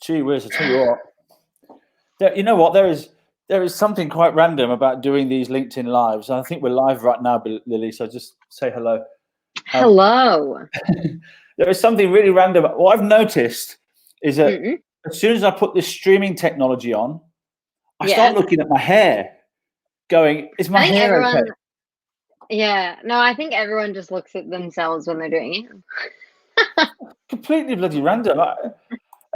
Gee whiz, I tell you what. You know what? There is something quite random about doing these LinkedIn lives. I think we're live right now, Lily. So just say hello. Hello. There is something really random. What I've noticed is that as soon as I put this streaming technology on, I start looking at my hair, going, "Is my hair okay?" Yeah. No, I think everyone just looks at themselves when they're doing it. Completely bloody random.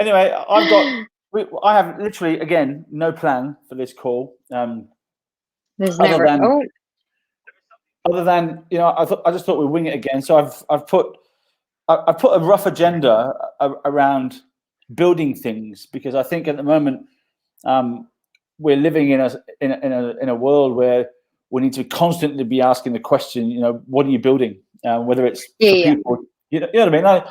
Anyway, I have literally, again, no plan for this call. There's other never. than I just thought we'd wing it again. So I've put a rough agenda around building things, because I think at the moment we're living in a world where we need to constantly be asking the question, what are you building? Whether it's for people, you know what I mean.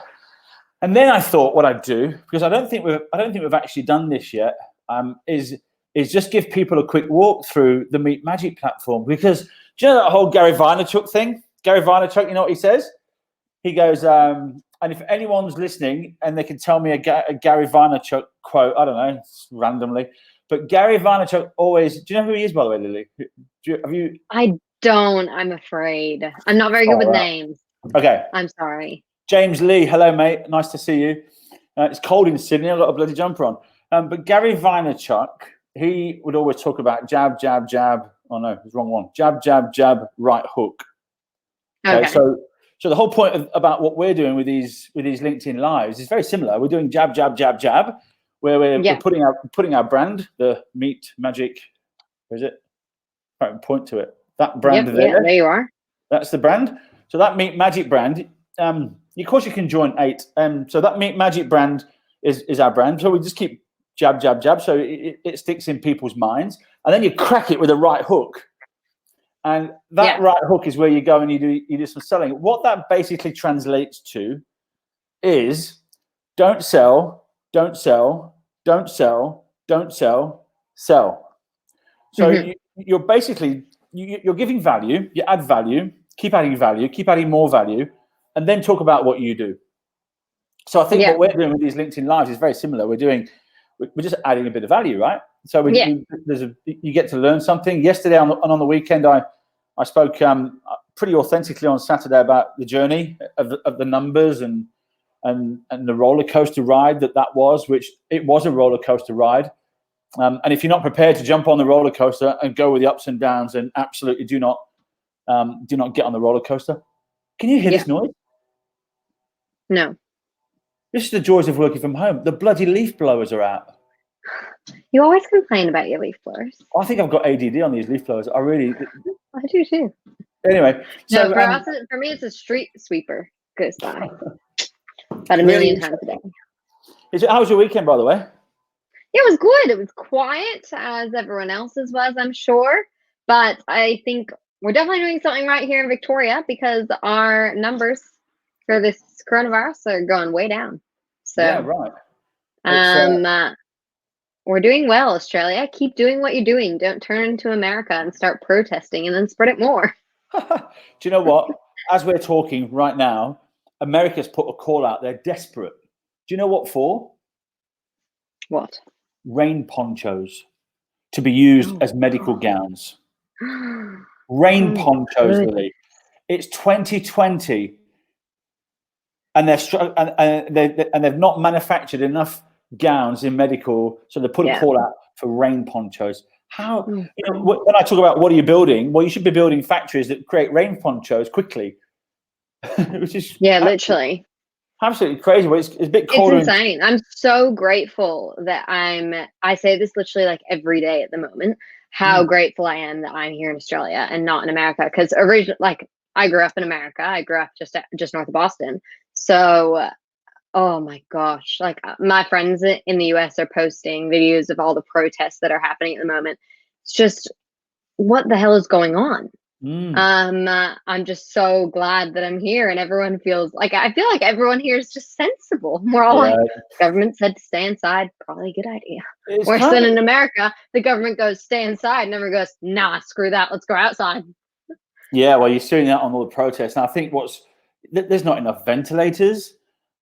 And then I thought what I'd do, because I don't think we've actually done this yet, is just give people a quick walk through the Meet Magic platform. Because do you know that whole Gary Vaynerchuk thing? Gary Vaynerchuk, you know what he says? He goes, and if anyone's listening and they can tell me a Gary Vaynerchuk quote, I don't know, randomly, but Gary Vaynerchuk always. Do you know who he is, by the way, Lily? Have you? I don't. I'm afraid. I'm not very good with names. Okay. I'm sorry. James Lee, hello, mate. Nice to see you. It's cold in Sydney. I've got a bloody jumper on. But Gary Vaynerchuk, he would always talk about jab, jab, jab. Oh, no, it's the wrong one. Jab, jab, jab, right hook. Okay. So the whole point about what we're doing with these LinkedIn lives is very similar. We're doing jab, jab, jab, jab, where we're putting our brand, the Meet Magic. Where is it? Right, point to it. That brand there. Yeah, there you are. That's the brand. So that Meet Magic brand. Of course, you can join 8. So that Meet Magic brand is our brand. So we just keep jab, jab, jab. So it sticks in people's minds, and then you crack it with a right hook. And that right hook is where you go and you do some selling. What that basically translates to is don't sell, don't sell, don't sell, don't sell, sell. So you're basically you're giving value. You add value, keep adding value, keep adding more value, and then talk about what you do. So I think what we're doing with these LinkedIn lives is very similar. We're just adding a bit of value, right? So you get to learn something. Yesterday on the weekend, I spoke pretty authentically on Saturday about the journey of the numbers and the roller coaster ride that was, which it was a roller coaster ride. And if you're not prepared to jump on the roller coaster and go with the ups and downs, then absolutely do not get on the roller coaster. Can you hear this noise? No. This is the joys of working from home. The bloody leaf blowers are out. You always complain about your leaf blowers. I think I've got ADD on these leaf blowers. I do too. Anyway, so no, for me, it's a street sweeper. Goes by about a million times a day. How was your weekend, by the way? It was good. It was quiet, as everyone else's was, I'm sure. But I think we're definitely doing something right here in Victoria, because our numbers for this coronavirus are going way down. So right. We're doing well, Australia. Keep doing what you're doing. Don't turn into America and start protesting and then spread it more. Do you know what? As we're talking right now, America's put a call out. They're desperate. Do you know what for? What? Rain ponchos to be used as medical gowns. Rain ponchos, Lily. It's 2020, and they've not manufactured enough gowns in medical, so they put a call out for rain ponchos. How when I talk about what are you building? Well, you should be building factories that create rain ponchos quickly, which is literally absolutely crazy. But it's a bit colder. It's insane. I'm so grateful that I say this literally like every day at the moment. How grateful I am that I'm here in Australia and not in America, because originally, like, I grew up in America. I grew up just north of Boston. So, oh my gosh, like my friends in the US are posting videos of all the protests that are happening at the moment. It's just, what the hell is going on? I'm just so glad that I'm here, and everyone feels like, I feel like everyone here is just sensible. We're all like, government said to stay inside, probably a good idea. Whereas then in America, the government goes stay inside, and everyone goes, nah, screw that, let's go outside. Yeah, well, you're seeing that on all the protests. And I think there's not enough ventilators.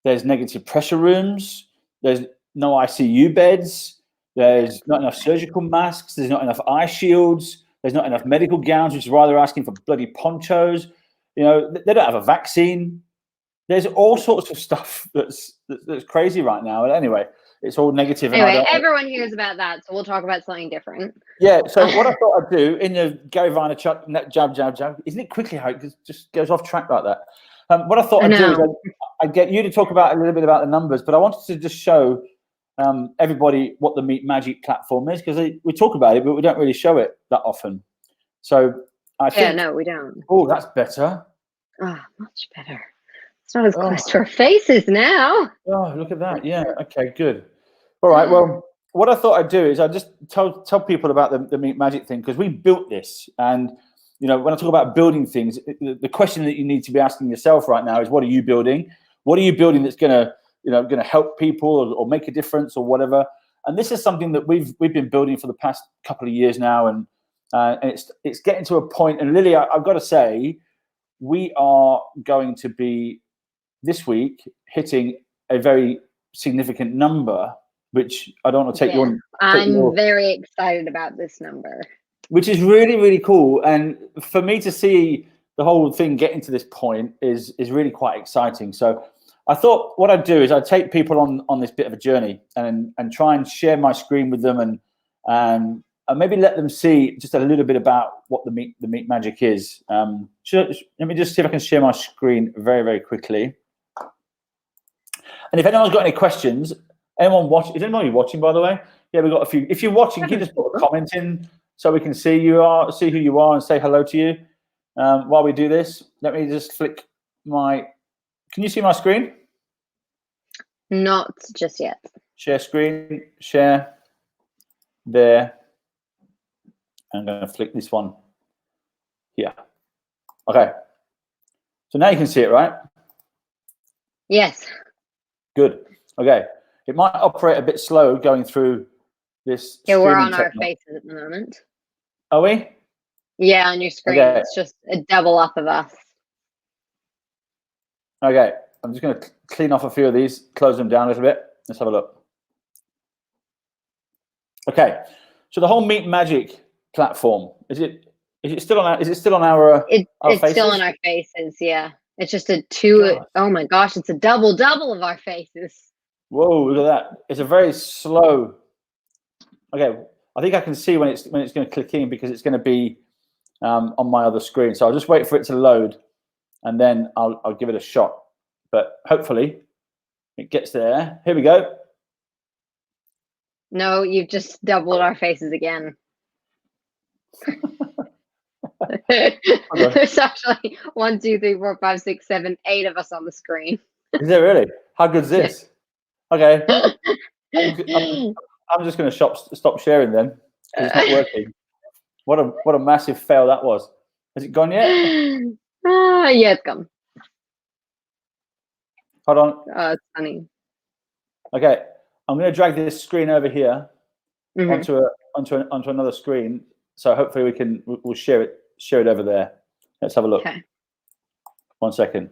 There's negative pressure rooms. There's no ICU beds. There's not enough surgical masks. There's not enough eye shields. There's not enough medical gowns, which is why they're asking for bloody ponchos. You know, they don't have a vaccine. There's all sorts of stuff that's crazy right now. And anyway, it's all negative. Anyway, everyone hears about that, so we'll talk about something different. Yeah. So what I thought I'd do in the Gary Vaynerchuk jab, jab, jab. Isn't it quickly how it just goes off track like that? What I thought I'd do is I'd get you to talk about a little bit about the numbers, but I wanted to just show everybody what the Meet Magic platform is, because we talk about it, but we don't really show it that often. So I think, no, we don't. Oh, that's better. Oh, much better. It's not as close to our faces now. Oh, look at that. Yeah. Okay, good. All right. Well, what I thought I'd do is I just tell people about the Meet Magic thing, because we built this. And, you know, when I talk about building things, the question that you need to be asking yourself right now is, what are you building? What are you building that's going to help people or make a difference or whatever? And this is something that we've been building for the past couple of years now. And it's getting to a point. And Lily, I've got to say, we are going to be this week hitting a very significant number, which I don't want to take you on. I'm very excited about this number. Which is really, really cool. And for me to see the whole thing getting to this point is really quite exciting. So I thought what I'd do is I'd take people on this bit of a journey and try and share my screen with them and maybe let them see just a little bit about what the Meet Magic is. Let me just see if I can share my screen very, very quickly. And if anyone's got any questions, is anyone watching, by the way? Yeah, we've got a few. If you're watching, can you just put a comment in so we can see who you are and say hello to you while we do this? Let me just flick can you see my screen? Not just yet. Share screen, share there. I'm going to flick this one here. Okay. So now you can see it, right? Yes. Good. Okay. It might operate a bit slow going through this. Yeah, we're on our faces at the moment. Are we? Yeah, on your screen. Okay. It's just a double up of us. Okay. I'm just going to clean off a few of these, close them down a little bit. Let's have a look. Okay. So the whole Meet Magic platform, is it still on our it's faces? Still on our faces, yeah. It's just oh my gosh, it's a double of our faces. Whoa, look at that. It's a very slow. Okay, I think I can see when it's going to click in, because it's going to be on my other screen. So I'll just wait for it to load and then I'll give it a shot. But hopefully it gets there. Here we go. No, you've just doubled our faces again. There's actually 1, 2, 3, 4, 5, 6, 7, 8 of us on the screen. Is there really? How good is this? Okay. I'm just going to stop sharing then, because it's not working. What a massive fail that was. Has it gone yet? Yeah, it's gone. Hold on. Oh, it's funny. Okay, I'm going to drag this screen over here onto another screen. So hopefully we'll share it over there. Let's have a look. Okay. 1 second.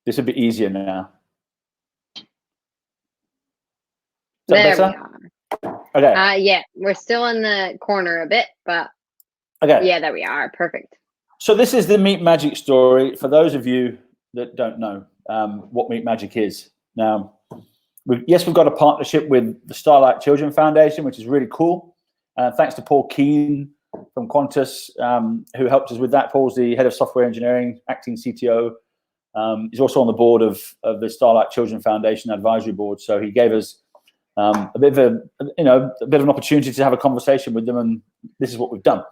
This will be easier now. There we are. Okay. Yeah, we're still in the corner a bit, but okay. Yeah, there we are. Perfect. So this is the Meet Magic story for those of you that don't know what Meet Magic is. Now, we've got a partnership with the Starlight Children Foundation, which is really cool. Thanks to Paul Keane from Qantas, who helped us with that. Paul's the head of software engineering, acting CTO. He's also on the board of the Starlight Children Foundation advisory board. So he gave us a bit of an opportunity to have a conversation with them, and this is what we've done.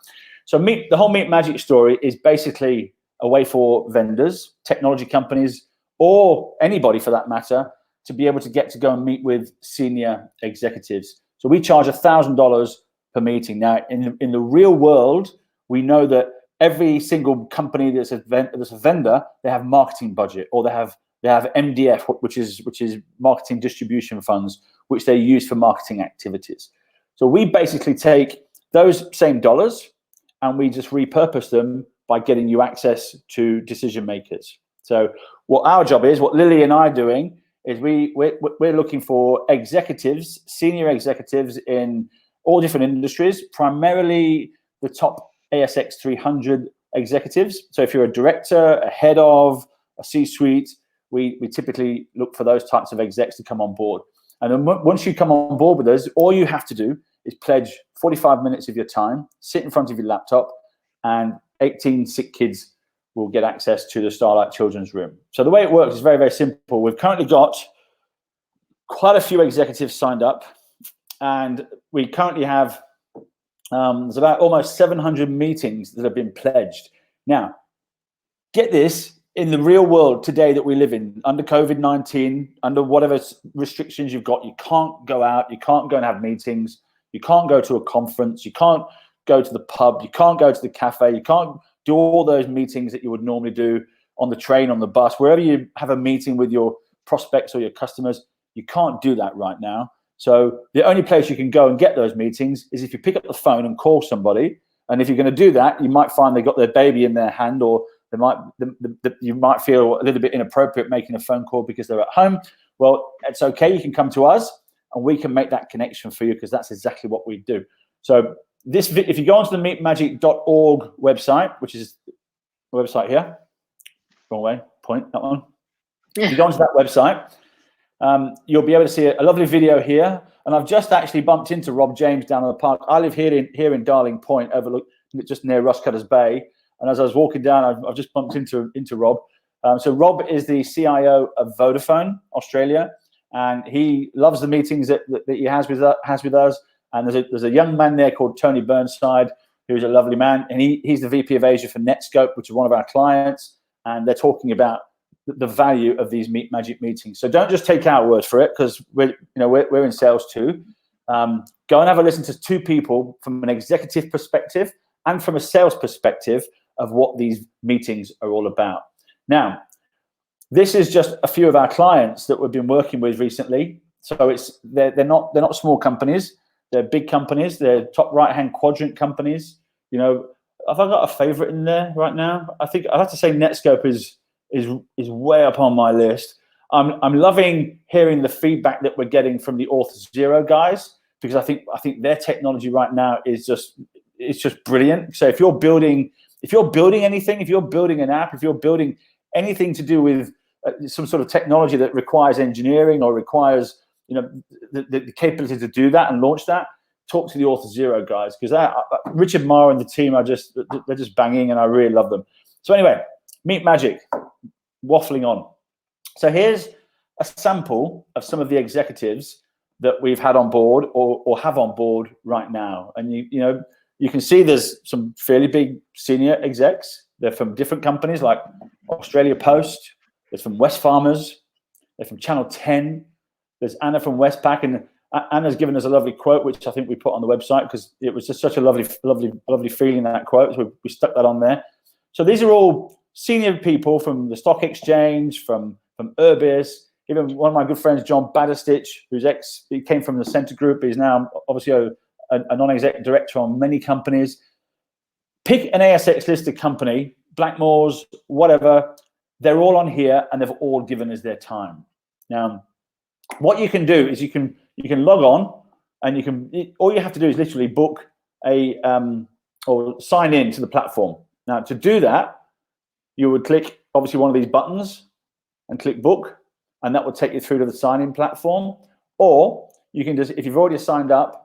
So the whole Meet Magic story is basically a way for vendors, technology companies, or anybody for that matter, to be able to get to go and meet with senior executives. So we charge $1,000 per meeting. Now, in the real world, we know that every single company that's a vendor, they have marketing budget, or they have MDF, which is marketing distribution funds, which they use for marketing activities. So we basically take those same dollars and we just repurpose them by getting you access to decision makers. So what our job is, what Lily and I are doing, is we're looking for executives, senior executives in all different industries, primarily the top ASX 300 executives. So if you're a director, a head of, a C-suite, we typically look for those types of execs to come on board. And then once you come on board with us, all you have to do is pledge 45 minutes of your time, sit in front of your laptop, and 18 sick kids will get access to the Starlight Children's Room. So the way it works is very, very simple. We've currently got quite a few executives signed up, and we currently have there's about almost 700 meetings that have been pledged. Now, get this, in the real world today that we live in, under COVID-19, under whatever restrictions you've got, you can't go out, you can't go and have meetings, you can't go to a conference, you can't go to the pub, you can't go to the cafe, you can't do all those meetings that you would normally do on the train, on the bus, wherever you have a meeting with your prospects or your customers. You can't do that right now. So the only place you can go and get those meetings is if you pick up the phone and call somebody. And if you're going to do that, you might find they've got their baby in their hand, or you might feel a little bit inappropriate making a phone call because they're at home. Well, it's okay. You can come to us and we can make that connection for you, because that's exactly what we do. So if you go onto the meetmagic.org website, which is the website here, wrong way, point, that one. If you go onto that website, you'll be able to see a lovely video here. And I've just actually bumped into Rob James down in the park. I live here in Darling Point, overlooked just near Russcutters Bay. And as I was walking down, I've just bumped into Rob. So Rob is the CIO of Vodafone Australia, and he loves the meetings that he has with us. And there's a young man there called Tony Burnside, who's a lovely man, and he's the VP of Asia for Netscope, which is one of our clients. And they're talking about the value of these Meet Magic meetings. So don't just take our word for it, because we're in sales too. Go and have a listen to two people from an executive perspective and from a sales perspective of what these meetings are all about. Now, this is just a few of our clients that we've been working with recently. So they're not small companies, they're big companies, they're top right-hand quadrant companies. Have I got a favorite in there right now? I think I'd have to say Netscope is way up on my list. I'm loving hearing the feedback that we're getting from the Auth0 guys, because I think their technology right now is just brilliant. So if you're building anything, if you're building an app, if you're building anything to do with some sort of technology that requires engineering or requires the capability to do that and launch that, talk to the Auth0 guys, because Richard Marr and the team they're just banging, and I really love them. So anyway, Meet Magic, waffling on. So here's a sample of some of the executives that we've had on board or have on board right now, and you can see there's some fairly big senior execs. They're from different companies like Australia Post. There's from Wesfarmers. They're from Channel 10. There's Anna from Westpac, and Anna's given us a lovely quote, which I think we put on the website because it was just such a lovely feeling, that quote. So we stuck that on there. So these are all senior people from the stock exchange, from Urbis. Even one of my good friends, John Badistich, he came from the Centre Group. He's now obviously a non-exec director on many companies. Pick an ASX listed company, Blackmores, whatever. They're all on here, and they've all given us their time. Now, what you can do is you can log on, and all you have to do is literally book or sign in to the platform. Now, to do that, you would click obviously one of these buttons and click book, and that will take you through to the sign-in platform. Or you can just, if you've already signed up,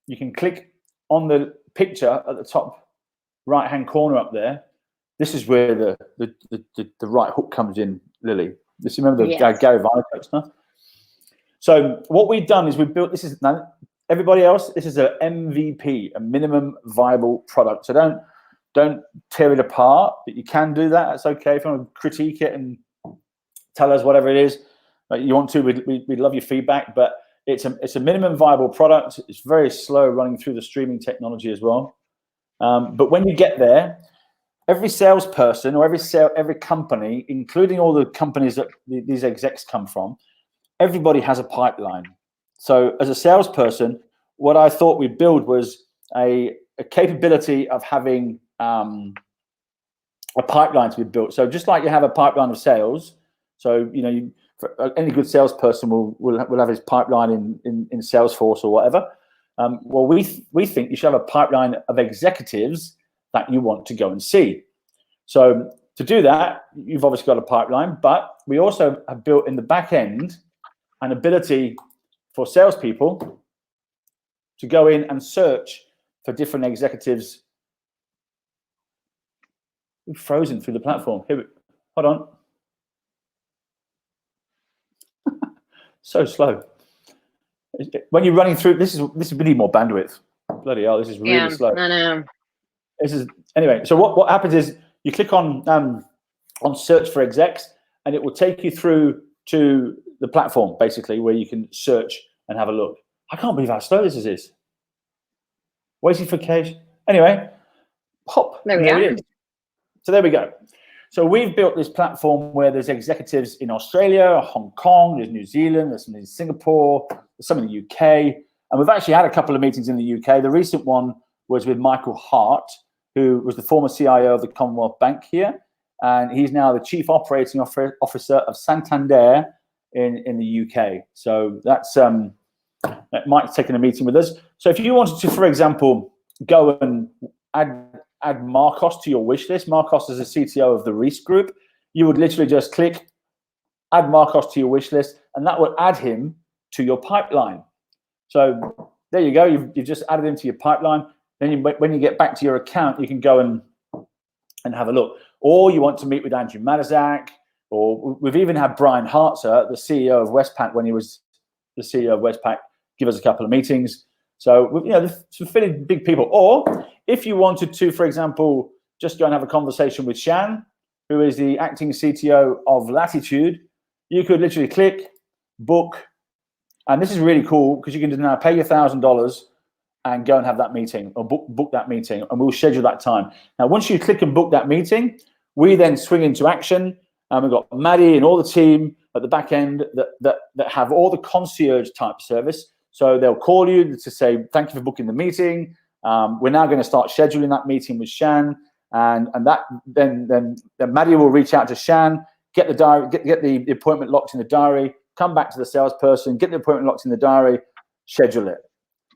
you can click on the picture at the top right-hand corner up there. This is where the right hook comes in, Lily. Just remember the Gary Vaynerchuk stuff. So what we've done is we've built, everybody else, this is a MVP, a minimum viable product. So don't tear it apart, but you can do that. It's okay if you want to critique it and tell us whatever it is you want to. We'd love your feedback, but it's a minimum viable product. It's very slow running through the streaming technology as well. But when you get there, every salesperson or every company, including all the companies that these execs come from, everybody has a pipeline. So as a salesperson, what I thought we'd build was a capability of having a pipeline to be built. So just like you have a pipeline of sales, so any good salesperson will have his pipeline in Salesforce or whatever. Well, we think you should have a pipeline of executives that you want to go and see. So to do that, you've obviously got a pipeline, but we also have built in the back end an ability for salespeople to go in and search for different executives. We've frozen through the platform. Here, hold on. So slow. When you're running through, this is really more bandwidth. Bloody hell, this is really slow. I know. This is anyway. So what happens is you click on search for execs, and it will take you through to the platform basically where you can search and have a look. I can't believe how slow this is. Waiting for Cage. Anyway, hop. There we are. So there we go. So we've built this platform where there's executives in Australia, Hong Kong, there's New Zealand, there's some in Singapore, there's some in the UK, and we've actually had a couple of meetings in the UK. The recent one was with Michael Hart, who was the former CIO of the Commonwealth Bank here, and he's now the Chief Operating Officer of Santander in the UK. So that's Mike's taking a meeting with us. So if you wanted to, for example, go and add Marcos to your wish list. Marcos is the CTO of the Reese Group. You would literally just click add Marcos to your wish list, and that would add him to your pipeline. So there you go. You've just added him to your pipeline. Then when you get back to your account, you can go and have a look. Or you want to meet with Andrew Matizak, or we've even had Brian Hartzer, the CEO of Westpac, when he was the CEO of Westpac, give us a couple of meetings. So, there's some fairly big people. Or if you wanted to, for example, just go and have a conversation with Shan, who is the acting CTO of Latitude, you could literally click, book, and this is really cool because you can now pay your $1,000 and go and have that meeting or book that meeting, and we'll schedule that time. Now, once you click and book that meeting, we then swing into action, and we've got Maddie and all the team at the back end that have all the concierge type service. So they'll call you to say, thank you for booking the meeting. We're now going to start scheduling that meeting with Shan, and that then Maddie will reach out to Shan, get the diary, get the appointment locked in the diary, come back to the salesperson, get the appointment locked in the diary, schedule it.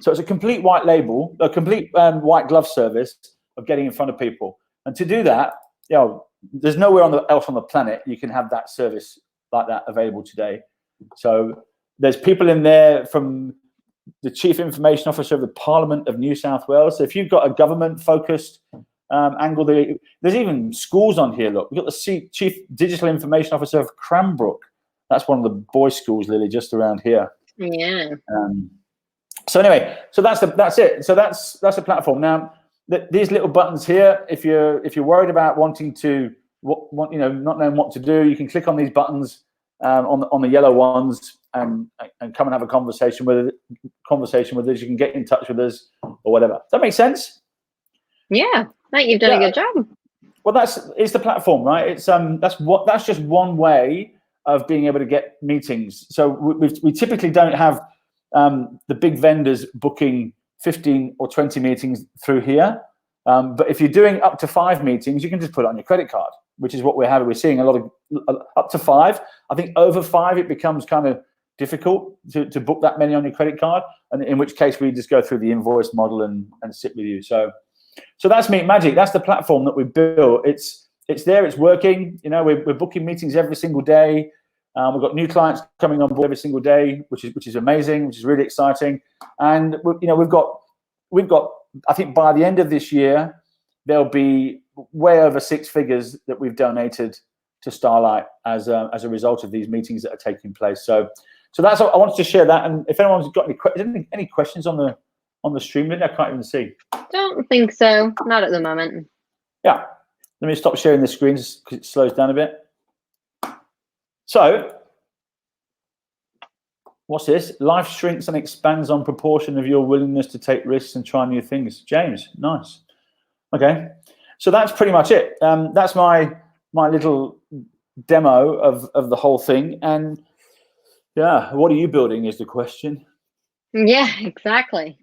So it's a complete white label, a complete white glove service of getting in front of people. And to do that, there's nowhere else on the planet you can have that service like that available today. So there's people in there from the Chief Information Officer of the Parliament of New South Wales. So if you've got a government-focused angle, there's even schools on here. Look, we've got the Chief Digital Information Officer of Cranbrook. That's one of the boys' schools, Lily, just around here. Yeah. So anyway, so that's it. So that's a platform. Now, these little buttons here, if you're worried about wanting to, not knowing what to do, you can click on these buttons on the yellow ones and come and have a conversation with us. You can get in touch with us or whatever. Does that make sense? Yeah, I think you've done a good job. Well, it's the platform, right? It's that's just one way of being able to get meetings. So we typically don't have the big vendors booking 15 or 20 meetings through here. But if you're doing up to 5 meetings, you can just put it on your credit card, which is what we're having. We're seeing a lot of up to 5. I think over 5, it becomes kind of difficult to book that many on your credit card, and in which case we just go through the invoice model and sit with you. So that's Meet Magic. That's the platform that we built. It's there. It's working. We're booking meetings every single day. We've got new clients coming on board every single day, which is amazing, which is really exciting. And we've got. I think by the end of this year, there'll be way over 6 figures that we've donated to Starlight as a result of these meetings that are taking place. So that's I wanted to share that. And if anyone's got any questions on the stream, I can't even see. Don't think so. Not at the moment. Yeah. Let me stop sharing the screen because it slows down a bit. So, what's this? Life shrinks and expands on proportion of your willingness to take risks and try new things. James, nice. Okay, so that's pretty much it. That's my little demo of the whole thing. And yeah, what are you building is the question. Yeah, exactly.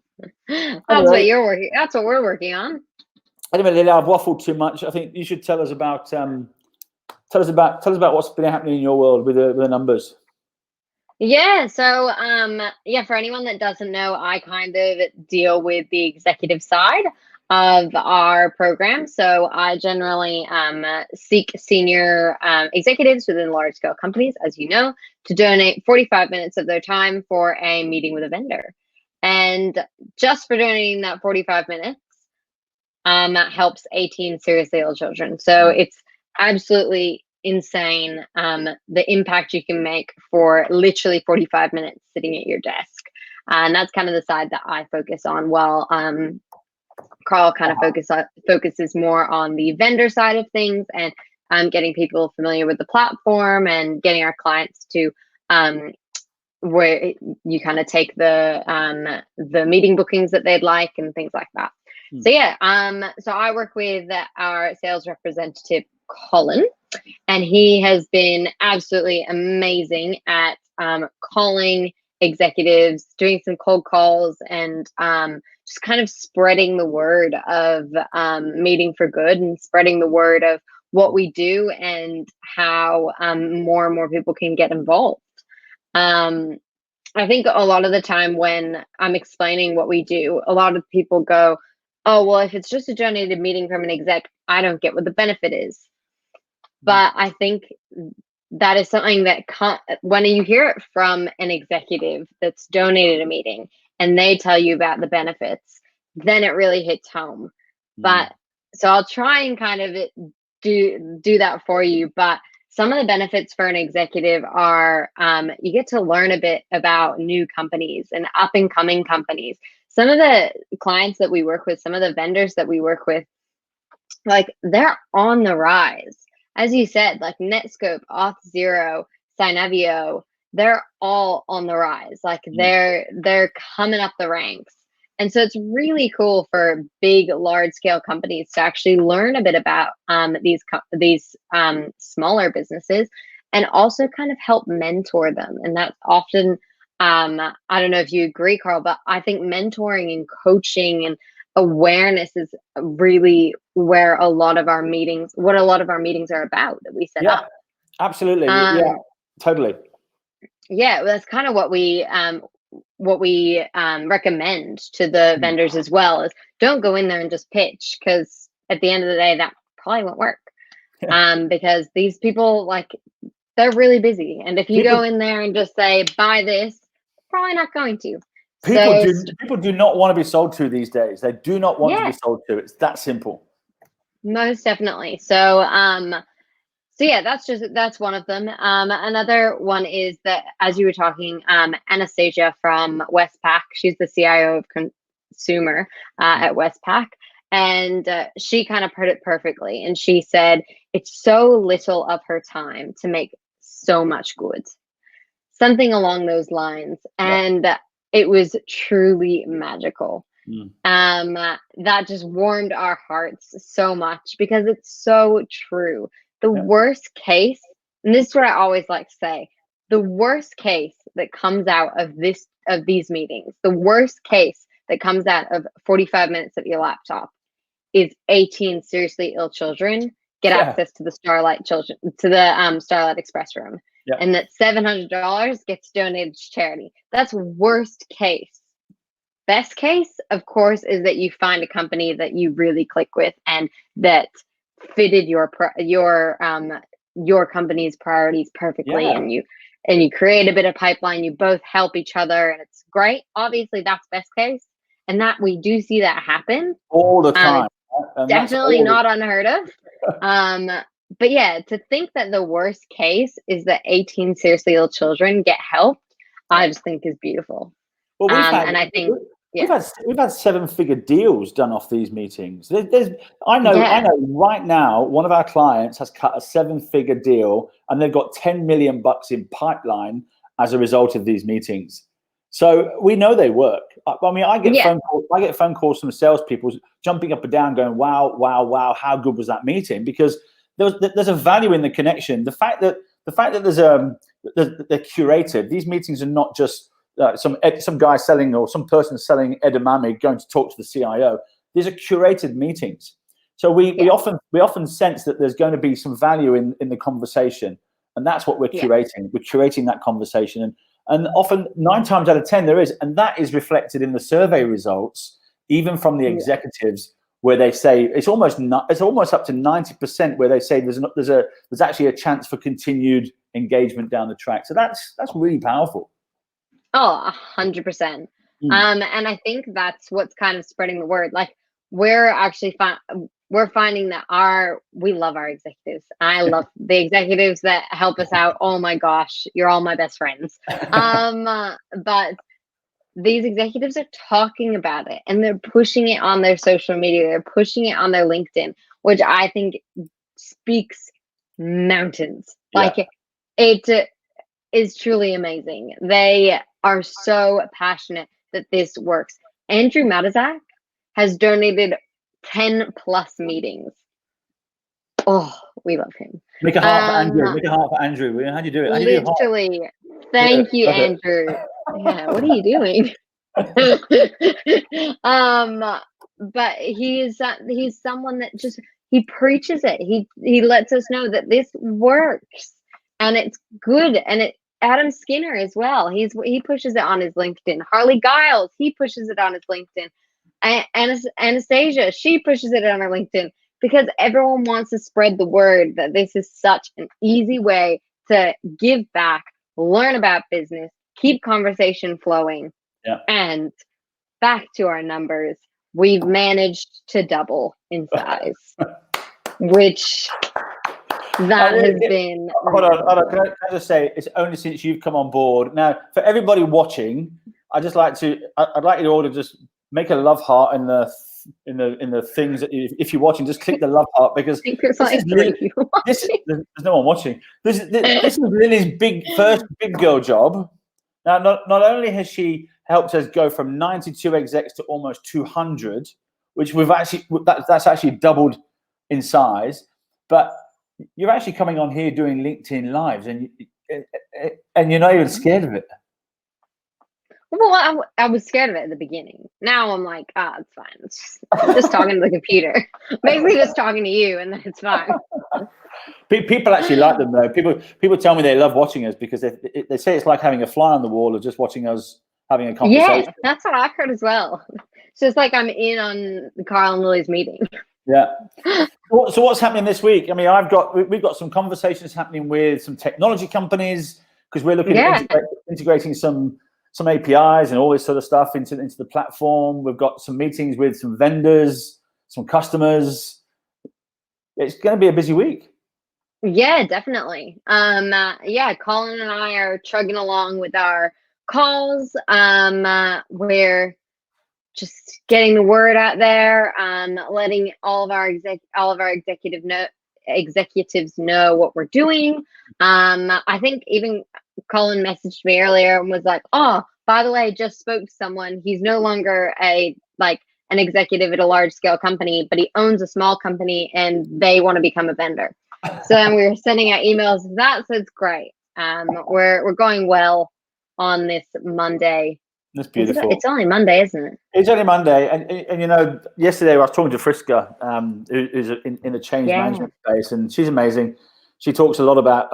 That's what you're working. That's what we're working on. Anyway, Lily, I've waffled too much. I think you should tell us about what's been happening in your world with the numbers. Yeah, so yeah, for anyone that doesn't know, I kind of deal with the executive side of our program. So I generally seek senior executives within large scale companies, as you know, to donate 45 minutes of their time for a meeting with a vendor. And just for donating that 45 minutes, that helps 18 seriously ill children. So it's absolutely insane, the impact you can make for literally 45 minutes sitting at your desk. And that's kind of the side that I focus on, while Carl kind of focuses more on the vendor side of things, and getting people familiar with the platform and getting our clients to where you kind of take the meeting bookings that they'd like and things like that. So yeah, so I work with our sales representative, Colin, and he has been absolutely amazing at calling executives, doing some cold calls, and just kind of spreading the word of Meeting for Good, and spreading the word of what we do and how more and more people can get involved. I think a lot of the time when I'm explaining what we do, a lot of people go, "Oh, well, if it's just a donated meeting from an exec, I don't get what the benefit is." But I think that is something that when you hear it from an executive that's donated a meeting and they tell you about the benefits, then it really hits home. But so I'll try and kind of do that for you. But some of the benefits for an executive are you get to learn a bit about new companies and up and coming companies. Some of the clients that we work with, some of the vendors that we work with, like, they're on the rise. As you said, like Netscope, Auth0, Synavio, they're all on the rise. Like they're coming up the ranks. And so it's really cool for big, large scale companies to actually learn a bit about these smaller businesses, and also kind of help mentor them. And that's often, I don't know if you agree, Carl, but I think mentoring and coaching and awareness is really where a lot of our meetings, what a lot of our meetings are about, that we set up. Absolutely. Yeah, totally. Yeah, well, that's kind of what we recommend to the vendors as well, is don't go in there and just pitch, because at the end of the day, that probably won't work. Because these people, like, they're really busy, and if you go in there and just say, buy this, probably not going to. People do not want to be sold to these days. They do not want to be sold to. It's that simple. Most definitely. So yeah, that's one of them. Another one is that, as you were talking, Anastasia from Westpac, she's the CIO of consumer at Westpac, and she kind of put it perfectly. And she said, it's so little of her time to make so much good. Something along those lines. And it was truly magical. That just warmed our hearts so much, because it's so true. The worst case, and this is what I always like to say, the worst case that comes out of these meetings, the worst case that comes out of 45 minutes at your laptop, is 18 seriously ill children get access to the Starlight Express room. And that $700 gets donated to charity. That's worst case. Best case, of course, is that you find a company that you really click with and that fitted your company's priorities perfectly, and you create a bit of pipeline. You both help each other, and it's great. Obviously, that's best case, and that we do see that happen all the time. Definitely not unheard of. But yeah, to think that the worst case is that 18 seriously ill children get help, I just think is beautiful. Well, and I think we've had 7-figure deals done off these meetings. I know right now one of our clients has cut a 7-figure deal, and they've got $10 million in pipeline as a result of these meetings. So we know they work. I mean, I get phone calls from salespeople jumping up and down, going, "Wow, wow, wow! How good was that meeting?" Because there's a value in the connection. The fact that they're curated. These meetings are not just some guy selling, or some person selling edamame going to talk to the CIO. These are curated meetings. So we often sense that there's going to be some value in the conversation, and that's what we're curating. We're curating that conversation, And often 9 times out of 10 there is, and that is reflected in the survey results, even from the executives, where they say it's almost up to 90% where they say there's actually a chance for continued engagement down the track. So that's really powerful. Oh, 100%. And I think that's what's kind of spreading the word. Like we're actually we're finding that we love our executives. I love the executives that help us out. Oh my gosh, you're all my best friends. But these executives are talking about it and they're pushing it on their social media. They're pushing it on their LinkedIn, which I think speaks mountains. Yeah. Like it is truly amazing. They are so passionate that this works. Andrew Matizak has donated 10 plus meetings. Oh, we love him. Make a heart for Andrew. Make a heart for Andrew. How do you do it? How do you do literally. Thank you, Andrew. Yeah, what are you doing? But he's someone that just he preaches it. He lets us know that this works and it's good. And Adam Skinner as well. He pushes it on his LinkedIn. Harley Giles, he pushes it on his LinkedIn. Anastasia, she pushes it on her LinkedIn because everyone wants to spread the word that this is such an easy way to give back, learn about business, keep conversation flowing. Yeah. And back to our numbers, we've managed to double in size, which that has been. Hold on. Can I just say, it's only since you've come on board. Now, for everybody watching, I'd like you to all to just make a love heart in the things that if you're watching, just click the love heart because there's no one watching. This is Lily's first big girl job. Now, not only has she helped us go from 92 execs to almost 200, which that's actually doubled in size, but you're actually coming on here doing LinkedIn lives and you're not even scared of it. Well, I was scared of it at the beginning. Now I'm like, it's fine. I'm just talking to the computer. Basically just talking to you and then it's fine. People actually like them though. People tell me they love watching us because they say it's like having a fly on the wall or just watching us having a conversation. Yeah, that's what I've heard as well. It's just like I'm in on Carl and Lily's meeting. Yeah. So what's happening this week? I mean, we've got some conversations happening with some technology companies because we're looking at integrating some APIs and all this sort of stuff into the platform. We've got some meetings with some vendors, some customers. It's going to be a busy week. Yeah, definitely. Colin and I are chugging along with our calls. We're just getting the word out there, letting all of our executives know what we're doing. I think even Colin messaged me earlier and was like, "Oh, by the way, I just spoke to someone. He's no longer an executive at a large scale company, but he owns a small company and they want to become a vendor." So then we were sending out emails. So it's great. We're going well on this Monday. That's beautiful. It's only Monday, isn't it? It's only Monday, and yesterday I was talking to Friska, who's in the change management space, and she's amazing. She talks a lot about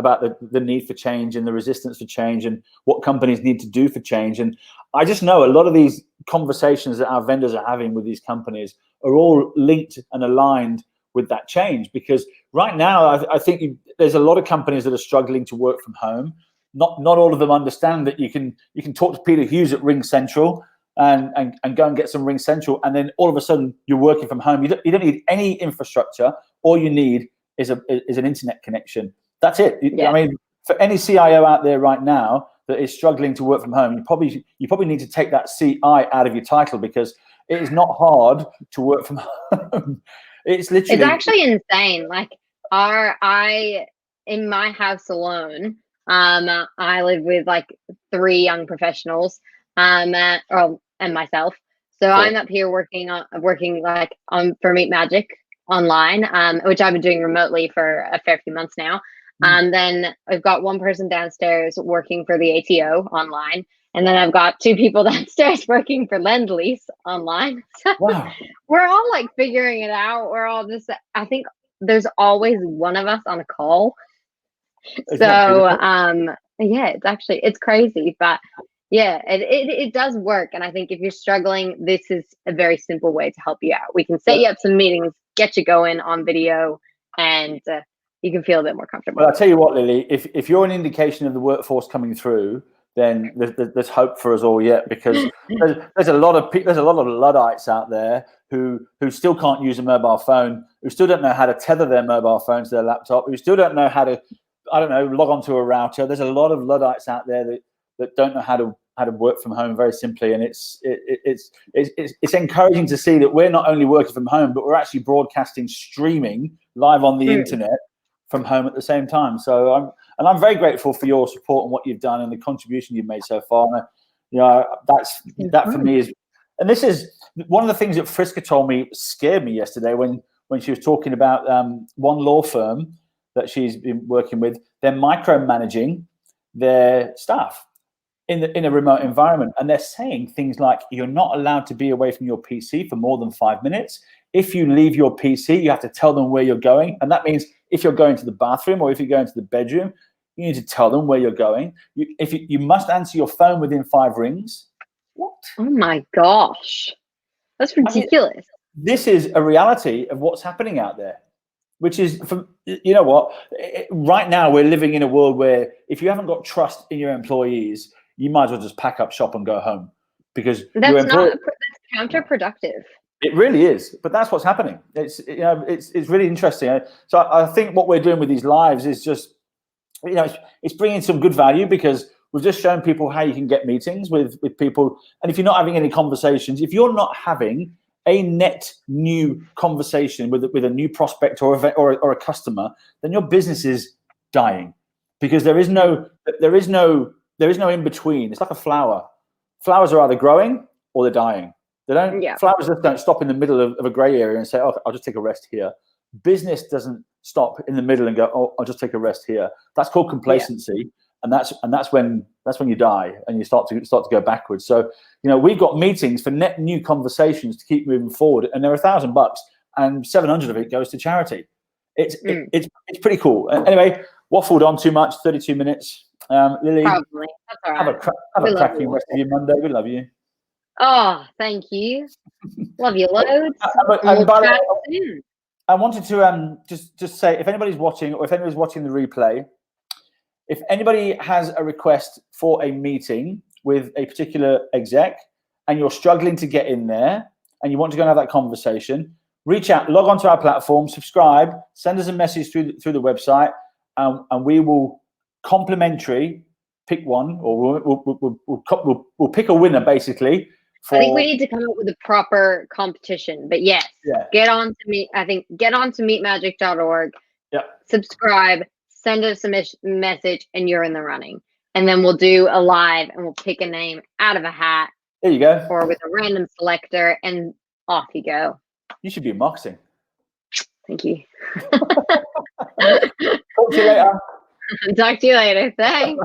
the need for change and the resistance for change and what companies need to do for change. And I just know a lot of these conversations that our vendors are having with these companies are all linked and aligned with that change, because right now I think there's a lot of companies that are struggling to work from home. Not all of them understand that you can talk to Peter Hughes at RingCentral and go and get some RingCentral, and then all of a sudden you're working from home. You don't need any infrastructure. All you need is an internet connection. That's it. Yeah. I mean, for any CIO out there right now that is struggling to work from home, you probably need to take that CI out of your title, because it is not hard to work from home. It's actually insane. Like in my house alone, I live with like 3 young professionals, and myself. So cool. I'm up here working for Meet Magic online, which I've been doing remotely for a fair few months now. Then I've got one person downstairs working for the ATO online, and then I've got 2 people downstairs working for Lend-Lease online. So wow. We're all like figuring it out. We're all just, I think there's always one of us on a call. So yeah, it's crazy, but yeah, it does work. And I think if you're struggling, this is a very simple way to help you out. We can set you up some meetings, get you going on video, and you can feel a bit more comfortable. Well, I'll tell you what, Lily, if you're an indication of the workforce coming through, then there's hope for us all yet, because there's a lot of Luddites out there who still can't use a mobile phone, who still don't know how to tether their mobile phone to their laptop, who still don't know how to, I don't know, log onto a router. There's a lot of Luddites out there that don't know how to work from home very simply, and it's encouraging to see that we're not only working from home, but we're actually broadcasting, streaming live on the internet from home at the same time. So I'm very grateful for your support and what you've done and the contribution you've made so far. And that for me is, and this is one of the things that Friska told me scared me yesterday when she was talking about one law firm that she's been working with. They're micromanaging their staff in a remote environment, and they're saying things like, you're not allowed to be away from your PC for more than 5 minutes. If you leave your PC, you have to tell them where you're going, and that means if you're going to the bathroom or if you're going to the bedroom, you need to tell them where you're going. You must answer your phone within 5 rings. What? Oh my gosh, that's ridiculous. I mean, this is a reality of what's happening out there, which is, you know what? Right now we're living in a world where if you haven't got trust in your employees, you might as well just pack up shop and go home, because that's counterproductive. It really is, but that's what's happening. It's really interesting. So I think what we're doing with these lives is just, it's bringing some good value, because we've just shown people how you can get meetings with people. And if you're not having any conversations, if you're not having a net new conversation with a new prospect or a customer, then your business is dying, because there is no in between. It's like a flower. Flowers are either growing or they're dying. They don't. Yeah. Flowers just don't stop in the middle of a grey area and say, "Oh, I'll just take a rest here." Business doesn't stop in the middle and go, "Oh, I'll just take a rest here." That's called complacency, and that's when you die and you start to go backwards. So we've got meetings for net new conversations to keep moving forward, and they're $1,000, and 700 of it goes to charity. It's pretty cool. Anyway, waffled on too much. 32 minutes. Lily, probably. That's all right. Have a cracking rest of your Monday. We love you. Oh, thank you. Love you loads. I wanted to just say, if anybody's watching, or if anybody's watching the replay, if anybody has a request for a meeting with a particular exec and you're struggling to get in there and you want to go and have that conversation, reach out, log onto our platform, subscribe, send us a message through the website, and we will complimentary pick one, or we'll pick a winner, basically. I think we need to come up with a proper competition, but yes, get on to meetmagic.org. Yeah. Subscribe, send us a message, and you're in the running. And then we'll do a live, and we'll pick a name out of a hat. There you go. Or with a random selector, and off you go. You should be in marketing. Thank you. Talk to you later. Talk to you later. Thanks.